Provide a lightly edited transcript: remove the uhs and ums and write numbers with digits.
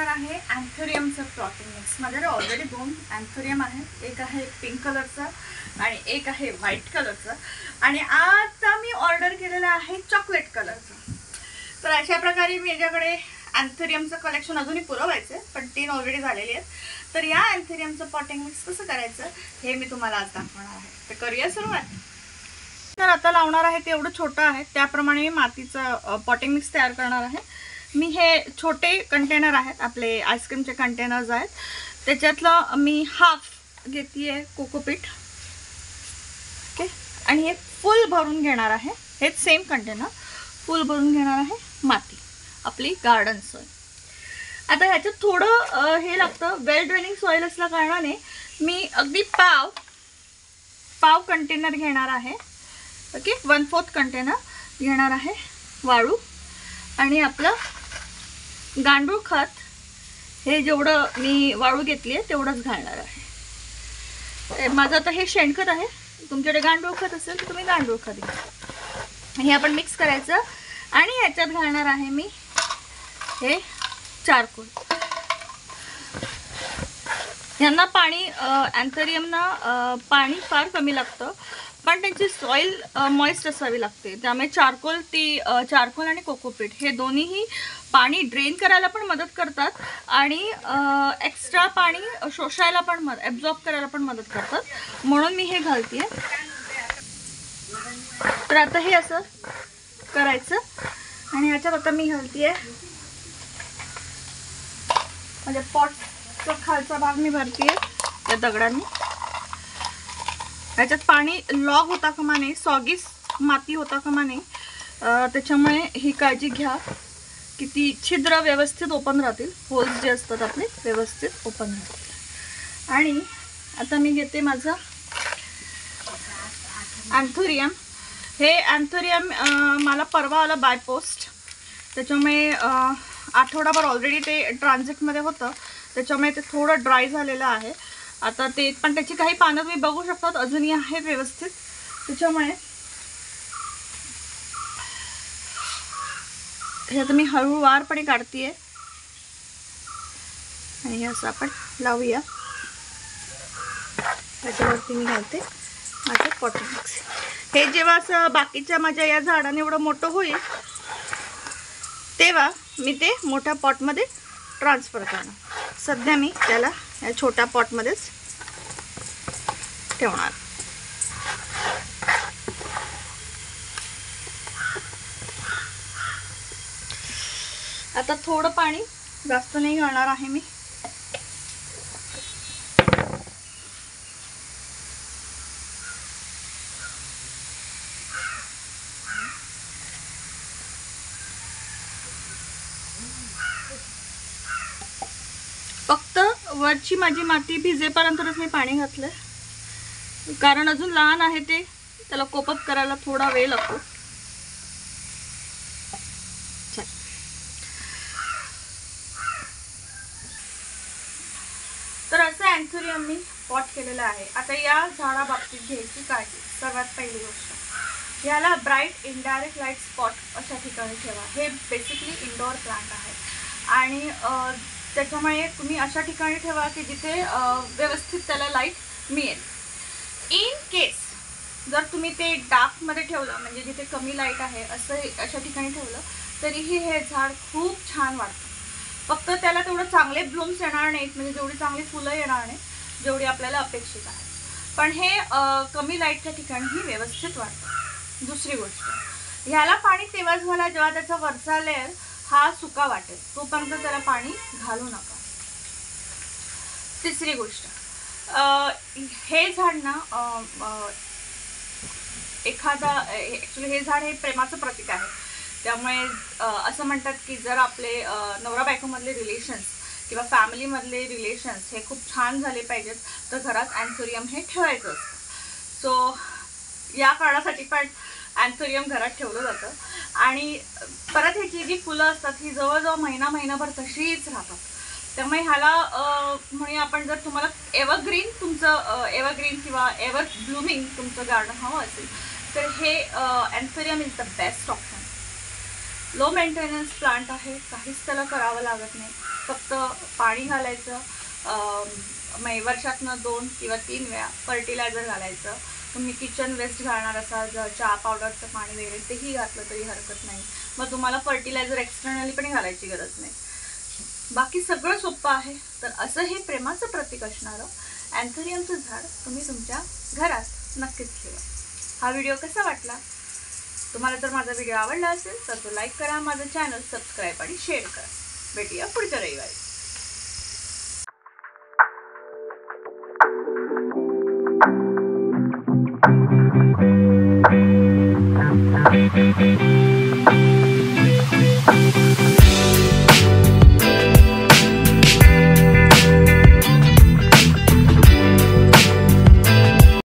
दाखवणार आहे अँथोरियमचं potting mix. माझ्याकडे ऑलरेडी 2 अँथोरियम आहेत. एक आहे पिंक कलरचा आणि एक आहे व्हाईट कलरचा. आणि आता मी ऑर्डर केलेला आहे चॉकलेट कलरचा. तर अशा प्रकारे माझ्याकडे अँथोरियमचं कलेक्शन अजूनही पुरवायचं आहे, पण 3 ऑलरेडी झालेली आहेत. तर या अँथोरियमचं पॉटिंग मिक्स कसं करायचं हे मी तुम्हाला आज दाखवणार आहे. तर करूया सुरुवात. तर आता लावणार आहे ते एवढं छोटं आहे, त्याप्रमाणे मी मातीचं पॉटिंग मिक्स तयार करणार आहे. मी हे छोटे कंटेनर आहेत, आपले आईस्क्रीमचे कंटेनर्स आहेत, त्याच्यातलं मी हाफ घेते कोकोपीट. ओके, आणि हे फुल भरून घेणार आहे. हेच सेम कंटेनर फुल भरून घेणार आहे माती, आपली गार्डन सॉइल. आता ह्याच्यात थोडं हे लागतं, वेल ड्रेनिंग सॉइल असल्या कारणाने मी अगदी पाव कंटेनर घेणार आहे. ओके, 1/4 कंटेनर घेणार आहे वाळू. आणि आपलं गांडूळ खत हे जेवढं मी वाळू घेतली आहे तेवढंच घालणार आहे. माझं आता हे शेणखत आहे, तुमच्याकडे गांडूळ खत असेल तर तुम्ही गांडूळ खत घ्या. हे आपण मिक्स करायचं आणि ह्याच्यात घालणार आहे मी हे चारकोल. यांना पाणी, अँथोरियमना पाणी फार कमी लागतं, पण त्यांची सॉइल मॉइस्ट असावी लागते. त्यामुळे चारकोल आणि कोकोपीट हे दोन्हीही पाणी ड्रेन करायला पण मदत करतात आणि एक्स्ट्रा पाणी शोषायला पण ॲब्झॉर्ब करायला पण मदत करतात, म्हणून मी हे घालते. तर आता हे असं करायचं आणि ह्याच्यात आता मी घालते म्हणजे पॉटचा खालचा भाग मी भरते त्या दगडांनी. ह्याच्यात पाणी लॉग होता कामा नये, सॉगीस माती होता कामा नये, त्याच्यामुळे ही काळजी घ्या की ती छिद्र व्यवस्थित ओपन राहतील, होल्स जे असतात आपले व्यवस्थित ओपन राहतील. आणि आता मी घेते माझं अँथोरियम. हे अँथोरियम मला परवा आलं बाय पोस्ट, त्याच्यामुळे आठवडाभर ऑलरेडी ते ट्रान्झिटमध्ये होतं, त्याच्यामुळे ते थोडं ड्राय झालेलं आहे. आता ते पण त्याची काही पानं तुम्ही बघू शकतात अजूनही आहेत व्यवस्थित, त्याच्यामुळे हे आता मी हळूवारपणे काढते आणि हे असं आपण लावूया. त्याच्यावरती मी घालते माझं पॉटिंग मिक्स. हे जेव्हा असं बाकीच्या माझ्या या झाडाने एवढं मोठं होईल तेव्हा मी ते मोठ्या पॉटमध्ये ट्रान्सफर करणार. सध्या मी त्याला या छोट्या पॉटमध्येच ठेवणार. आता थोडं पाणी, जास्त नाही घालणार आहे मी. फक्त वरची माझी माती भिजेपर्यंतच मी पाणी घातलं, कारण अजून लहान आहे ते, त्याला कोपअप करायला थोडा वेळ लागतो. तर असं अँथोरियम मी पॉट केलेलं आहे. आता या झाडाबाबतीत घ्यायची काळजी, सर्वात पहिली गोष्ट, याला ब्राईट इनडायरेक्ट लाईट स्पॉट अशा ठिकाणी ठेवा. हे बेसिकली इंडोर प्लांट आहे आणि त्याच्यामुळे तुम्ही अशा ठिकाणी ठेवा की जिथे व्यवस्थित त्याला लाईट मिळेल. इन केस जर तुम्ही ते डार्कमध्ये ठेवलं, म्हणजे जिथे कमी लाईट आहे अशा ठिकाणी ठेवलं, तरीही हे झाड खूप छान वाटतं. फक्त त्याला तेवढं चांगले ब्लूम्स येणार नाहीत, म्हणजे जेवढी चांगली फुलं येणार नाही जेवढी आपल्याला अपेक्षित आहे, पण हे कमी लाईटच्या ठिकाणीही व्यवस्थित वाटतं. दुसरी गोष्ट, ह्याला पाणी तेव्हाच घाला जेव्हा त्याचा वरचा लेअर हा सुका वाटेल, तोपर्यंत त्याला पाणी घालू नका. तिसरी गोष्ट, हे झाड ना ॲक्च्युली हे झाड हे प्रेमाचं प्रतीक आहे. त्यामुळे असं म्हणतात की जर आपले नवरा बायकोमधले रिलेशन्स किंवा फॅमिलीमधले रिलेशन्स हे खूप छान झाले पाहिजेत तर घरात अँथोरियम हे ठेवायचं असतं. सो या काळासाठी पण अँथोरियम घरात ठेवलं जातं. आणि परत ह्याची जी फुलं असतात ही जवळजवळ महिनाभर तशीच राहतात. त्यामुळे ह्याला म्हणूया आपण, जर तुम्हाला एव्हरग्रीन किंवा एव्हर ब्लूमिंग तुमचं गार्डन हवं असेल तर हे anthurium is the best option. Low maintenance plant आहे, काहीच त्याला करावं लागत नाही. फक्त पाणी घालायचं, वर्षातनं 2 किंवा 3 वेळा फर्टिलायझर घालायचं. तुम्ही किचन वेस्ट घालणार असाल, चहा पावडरचं पाणी वगैरे तेही घातलं तरी हरकत नाही. मग तुम्हाला फर्टिलायझर एक्सटर्नली पण घालायची गरज नाही. बाकी सगळं सोपं आहे. तर असं हे प्रेमाचं प्रतीक असणारं अँथोरियमचं झाड तुम्ही तुमच्या घरात नक्कीच ठेवा. हा व्हिडिओ कसा वाटला? तुम्हाला जर माझा व्हिडिओ आवडला असेल तर तो लाईक करा, माझं चॅनल सबस्क्राईब आणि शेअर करा. भेटूया पुढच्या रविवारी.